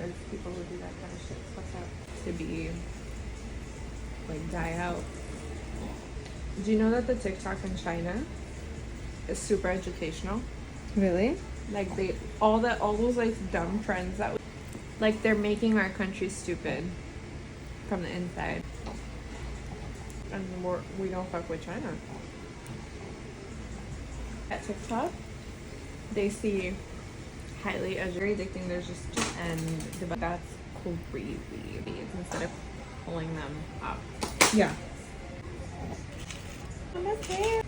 because people who do that kind of shit fuck up to be like die out. Do you know that the TikTok in China is super educational? Really? Like they all those like dumb trends that like they're making our country stupid from the inside. And we don't fuck with China. At TikTok, they see highly as very addicting. There's just and that's crazy. Instead of pulling them up. Yeah. I'm okay.